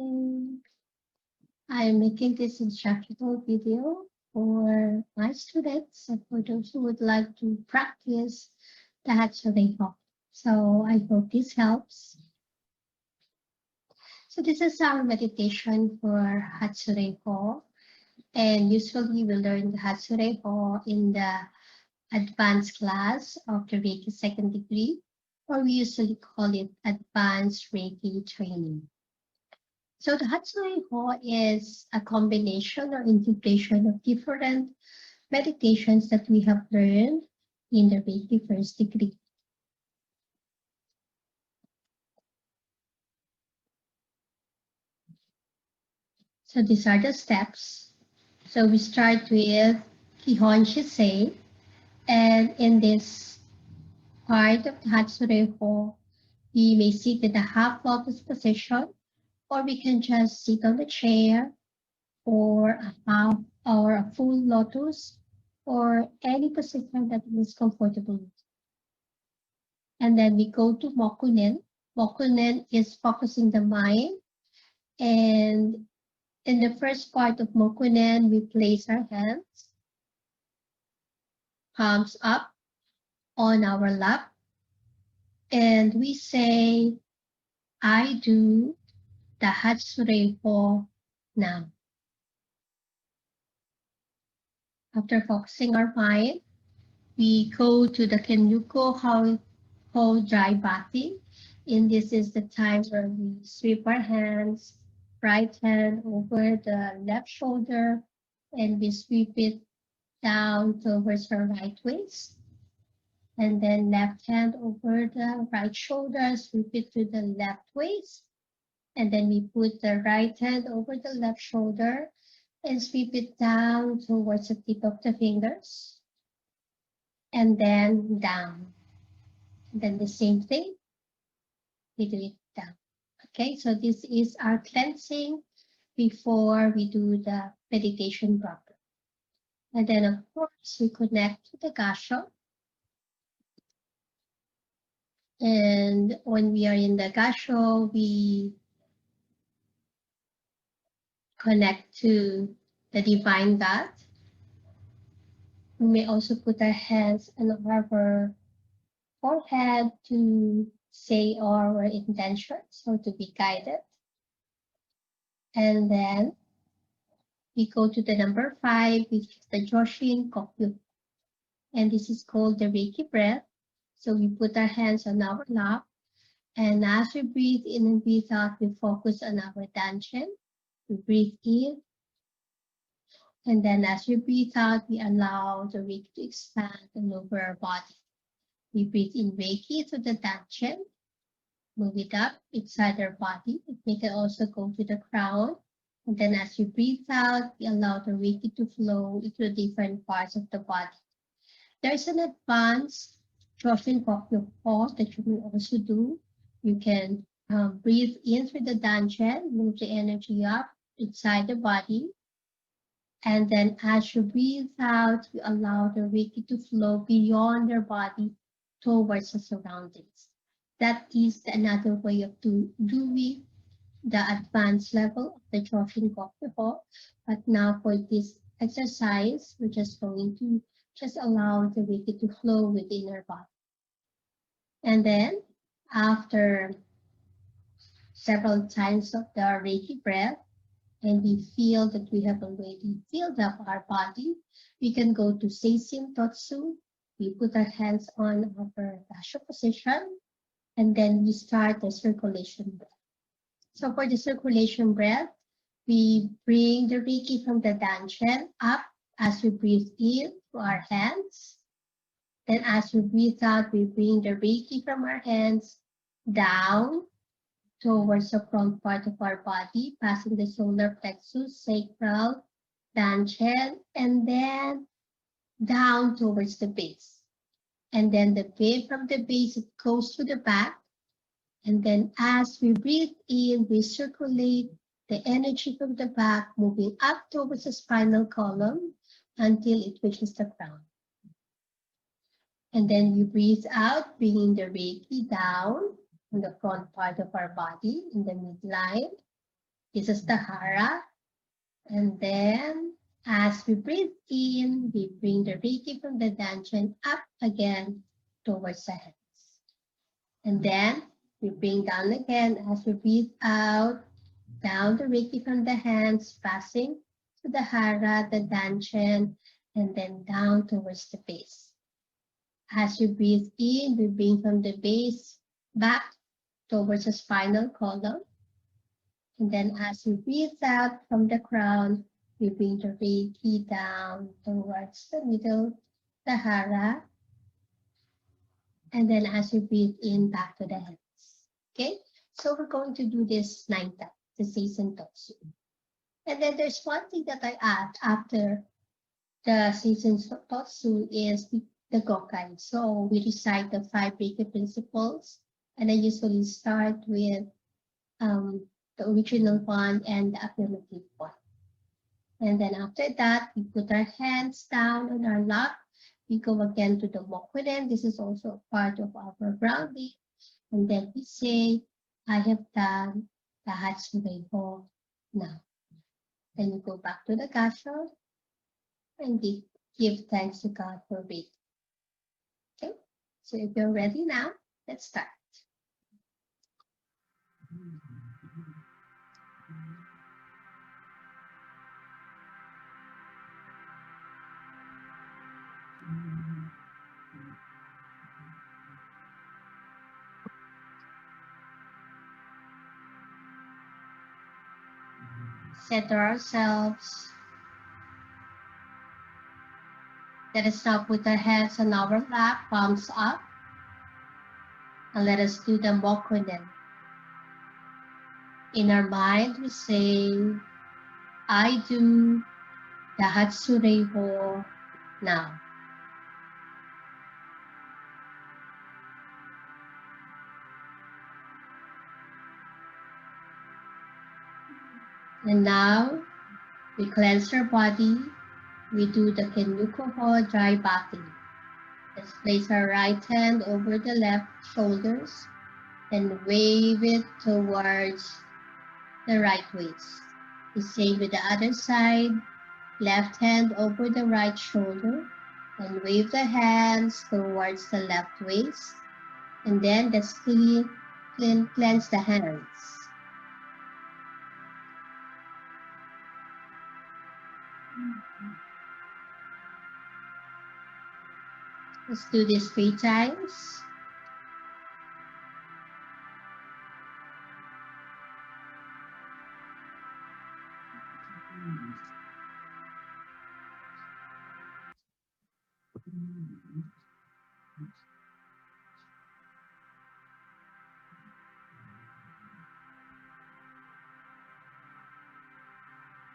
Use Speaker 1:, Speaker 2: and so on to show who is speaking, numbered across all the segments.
Speaker 1: morning. I'm making this instructional video for my students and for those who would like to practice the Hatsu-rei-ho. So I hope this helps. So this is our meditation for Hatsu-rei-ho. And usually we learn the Hatsu-rei-ho in the advanced class of the Reiki second degree, or we usually call it advanced Reiki training. So the Hatsu-rei-ho is a combination or integration of different meditations that we have learned in the Reiki first degree. So these are the steps. So we start with Kihon Shisei, and in this part of the Hatsu-rei-ho, we may sit in a half lotus position, or we can just sit on the chair, or a half or a full lotus, or any position that is comfortable. And then we go to Mokunen. Mokunen is focusing the mind. And in the first part of Mokunen, we place our hands, palms up on our lap, and we say, I do the Hatsu-rei-ho now. After focusing our mind, we go to the Kenyuko Ho dry bathing. And this is the time where we sweep our hands, right hand over the left shoulder, and we sweep it down towards our right waist. And then left hand over the right shoulder, sweep it to the left waist. And then we put the right hand over the left shoulder and sweep it down towards the tip of the fingers. And then down. And then the same thing, we do it down. Okay, so this is our cleansing before we do the meditation proper. And then of course, we connect to the gasho. And when we are in the gasho, we connect to the divine God. We may also put our hands on our forehead to say our intentions or to be guided. And then we go to the number 5, which is the Joshin Kokyu. And this is called the Reiki breath. So we put our hands on our lap. And as we breathe in and breathe out, we focus on our dantian. We breathe in. And then as we breathe out, we allow the Reiki to expand all over our body. We breathe in Reiki to the dantian. Move it up inside our body. We can also go to the crown. And then as you breathe out, we allow the Reiki to flow into different parts of the body. There's an advanced Joshin Kokyu pause that you may also do. You can breathe in through the dantian, move the energy up inside the body. And then as you breathe out, you allow the Reiki to flow beyond your body towards the surroundings. That is another way of doing the advanced level of the Joshin Kokyu. But now for this exercise, we're just going to just allow the Reiki to flow within our body. And then after several times of the Reiki breath, and we feel that we have already filled up our body, we can go to Seisin Totsu. We put our hands on our gasho position, and then we start the circulation breath. So for the circulation breath, we bring the Reiki from the dantian up as we breathe in to our hands. Then as we breathe out, we bring the Reiki from our hands down towards the front part of our body, passing the solar plexus, sacral, dantian, and then down towards the base. And then from the base, it goes to the back. And then as we breathe in, we circulate the energy from the back, moving up towards the spinal column until it reaches the ground. And then you breathe out, bringing the Reiki down on the front part of our body in the midline. This is the hara. And then as we breathe in, we bring the Reiki from the dantian up again towards the hands. And then we bring down again as we breathe out, down the Reiki from the hands, passing to the hara, the dantian, and then down towards the base. As you breathe in, we bring from the base back towards the spinal column. And then as you breathe out from the crown, we bring the Reiki down towards the middle, the hara. And then as you breathe in, back to the hands. Okay, so we're going to do this 9 times, the Seisen Totsu. And then there's one thing that I add after the Seisen Totsu is the Gokai. So we recite the 5 Reiki principles, and I usually start with the original one and the affirmative one. And then after that, we put our hands down on our lap. We go again to the Mokuren. This is also part of our grounding. And then we say, I have done the Hatsu-rei-ho now. Then you go back to the gasho and give thanks to God for Reiki. Okay, so if you're ready now, let's start. Center ourselves. Let us now put our hands on our lap, palms up. And let us do the Mokunen. In our mind, we say, I do the Hatsu-rei-ho now. And now, we cleanse our body. We do the Kennuko-ho dry bathing. Let's place our right hand over the left shoulders and wave it towards the right waist. The same with the other side. Left hand over the right shoulder and wave the hands towards the left waist. And then let's cleanse the hands. Let's do this 3 times.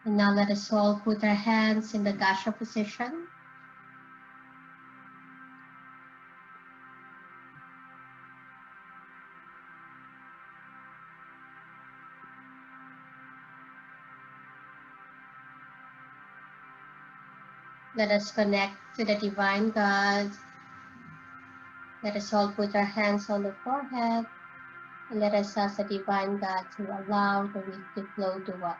Speaker 1: And now let us all put our hands in the gasho position. Let us connect to the Divine God. Let us all put our hands on the forehead. And let us ask the Divine God to allow the wind to flow to us.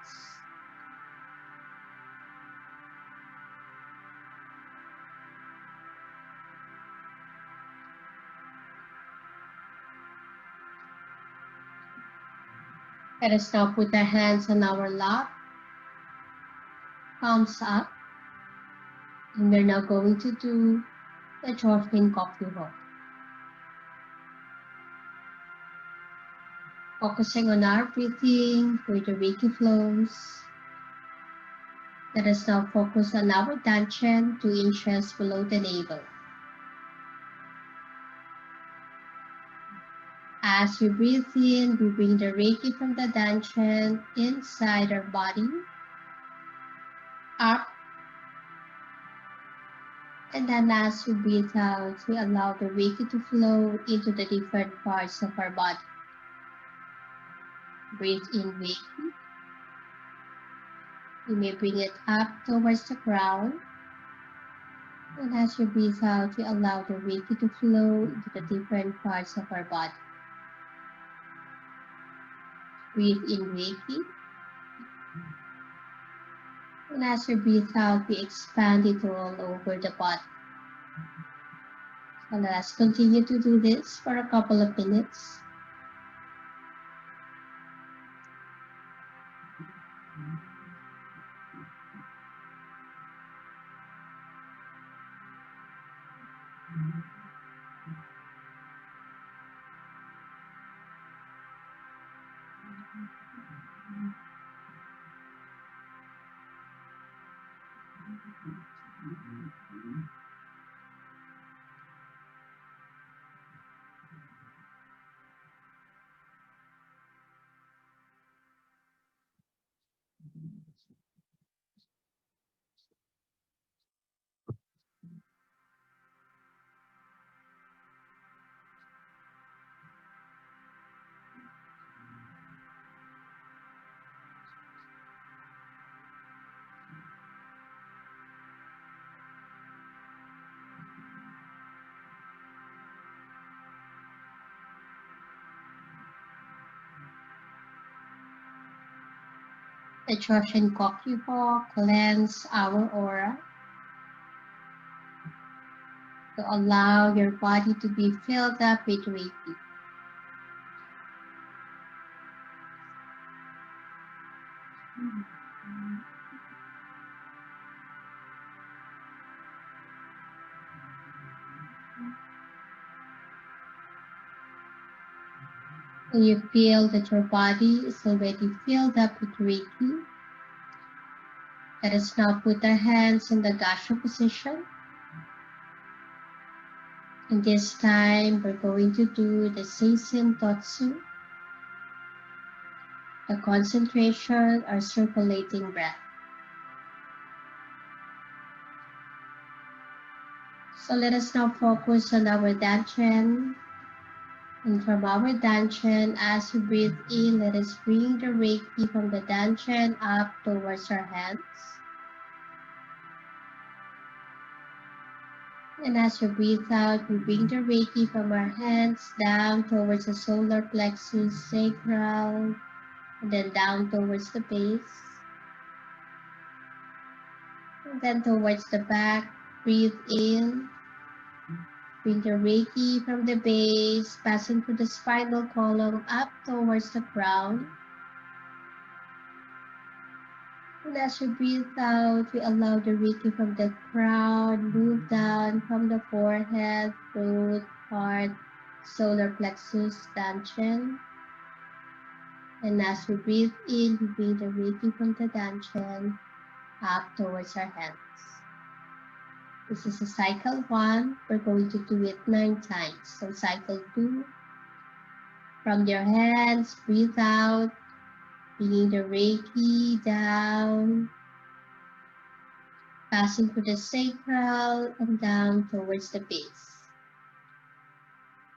Speaker 1: Let us now put our hands on our lap, palms up. And we're now going to do the Jorfin Kokyuho. Focusing on our breathing where the Reiki flows. Let us now focus on our dantian 2 inches below the navel. As we breathe in, we bring the Reiki from the dantian inside our body, up. And then as we breathe out, we allow the Reiki to flow into the different parts of our body. Breathe in Reiki. You may bring it up towards the ground. And as you breathe out, we allow the Reiki to flow into the different parts of our body. Breathe in Reiki. And as you breathe out, we expand it all over the body. So let us continue to do this for a couple of minutes. The Shoshin-Koku-ho cleanse our aura to allow your body to be filled up with Reiki. When you feel that your body is already filled up with Reiki, let us now put our hands in the Gasho position. And this time, we're going to do the Seisen Totsu, the concentration or circulating breath. So let us now focus on our Danchen. And from our Danchen, as we breathe in, let us bring the Reiki from the Danchen up towards our hands. And as we breathe out, we bring the Reiki from our hands down towards the solar plexus, sacral, and then down towards the base. And then towards the back, breathe in. Bring the Reiki from the base, passing through the spinal column up towards the crown. And as you breathe out, we allow the Reiki from the crown move down from the forehead, throat, heart, solar plexus, dantian. And as we breathe in, we bring the Reiki from the dantian up towards our hands. This is a cycle 1. We're going to do it 9 times. So cycle 2, from your hands, breathe out, bringing the Reiki down, passing through the sacral and down towards the base.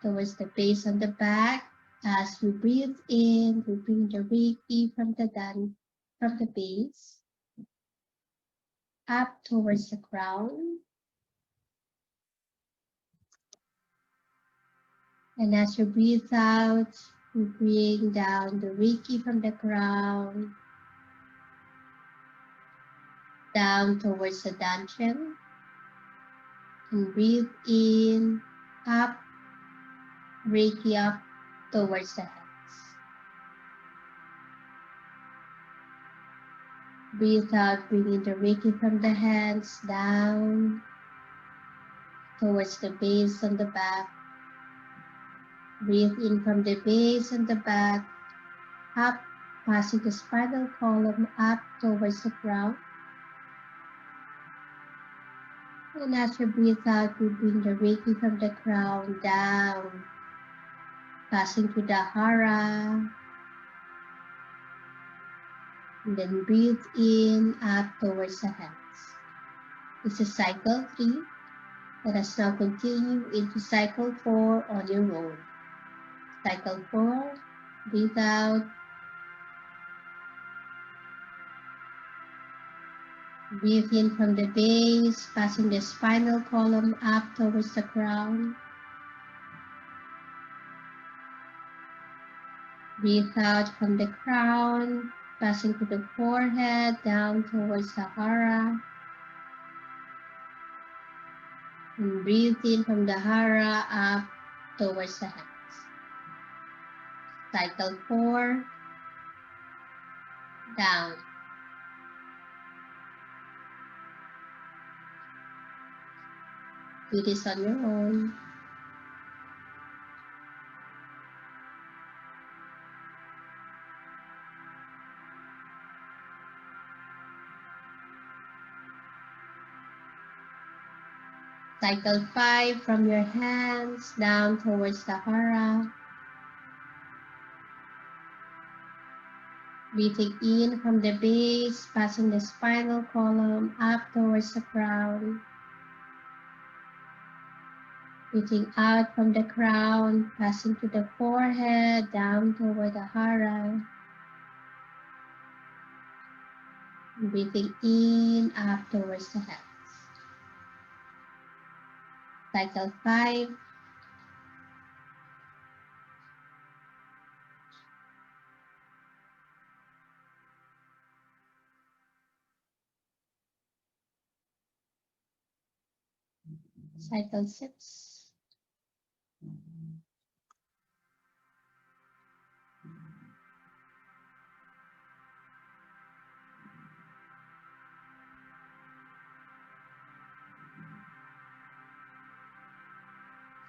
Speaker 1: Towards the base on the back, as we breathe in, we bring the Reiki from the base up towards the crown. And as you breathe out, we bring down the Reiki from the crown, down towards the dantian. And breathe in, up, Reiki up towards the hands. Breathe out, bringing the Reiki from the hands down towards the base on the back. Breathe in from the base and the back, up, passing the spinal column up towards the crown. And as you breathe out, we bring the Reiki from the crown down, passing to the hara. And then breathe in, up towards the hands. This is cycle 3. Let us now continue into cycle 4 on your own. Cycle 4, breathe out. Breathe in from the base, passing the spinal column up towards the crown. Breathe out from the crown, passing to the forehead, down towards the hara. And breathe in from the hara up towards the hands. Cycle 4, down. Do this on your own. Cycle 5 from your hands down towards the hara. Breathing in from the base, passing the spinal column up towards the crown. Breathing out from the crown, passing to the forehead, down toward the hara. Breathing in, up towards the hands. Cycle 5. Cycle 6.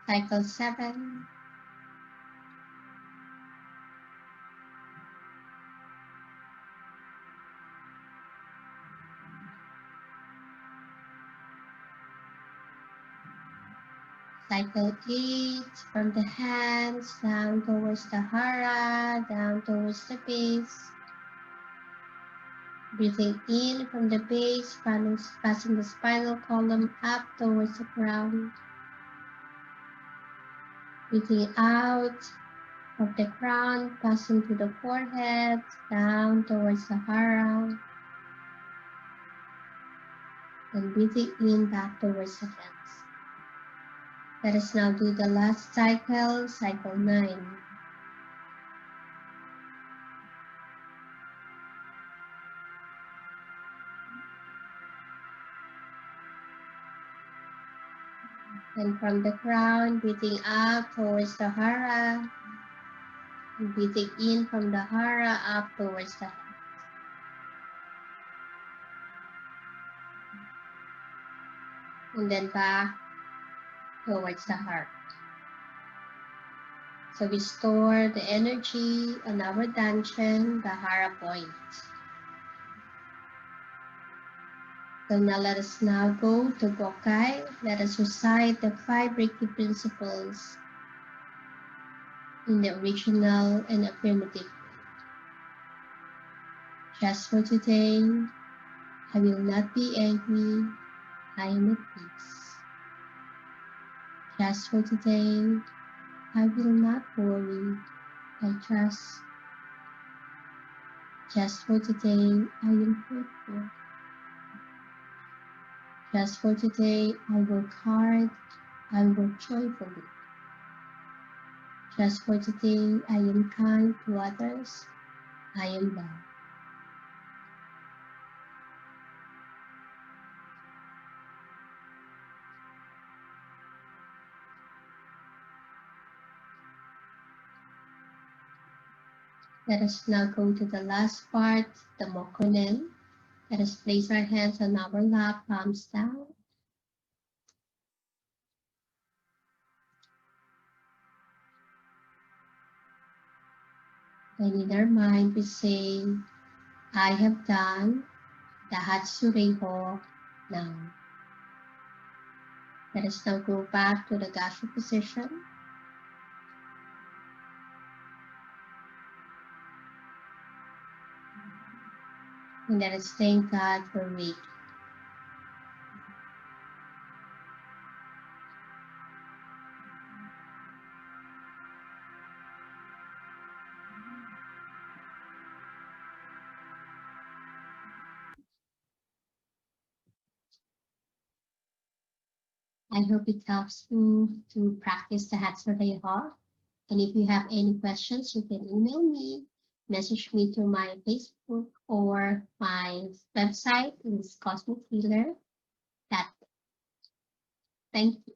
Speaker 1: Cycle 7. Cycle 8, from the hands down towards the hara, down towards the base. Breathing in from the base, passing the spinal column up towards the crown. Breathing out of the crown, passing to the forehead, down towards the hara. And breathing in back towards the hands. Let us now do the last cycle, cycle 9. And from the crown, breathing up towards the hara. And breathing in from the hara up towards the hands. And then back towards the heart. So we store the energy on our dantian, the hara point. So now let us now go to Gokai. Let us recite the 5 Reiki principles in the original and affirmative. Just for today, I will not be angry. I am at peace. Just for today, I will not worry. I trust. Just for today, I am grateful. Just for today, I work hard. I work joyfully. Just for today, I am kind to others. I am loved. Let us now go to the last part, the mokonen. Let us place our hands on our lap, palms down. And in our mind, we say, I have done the Hatsu-rei-ho now. Let us now go back to the Gassho position. And let us thank God for Reiki. I hope it helps you to practice the Hatsu-rei-ho. And if you have any questions, you can email me message me to my Facebook or my website is Cosmic Healer. Thank you.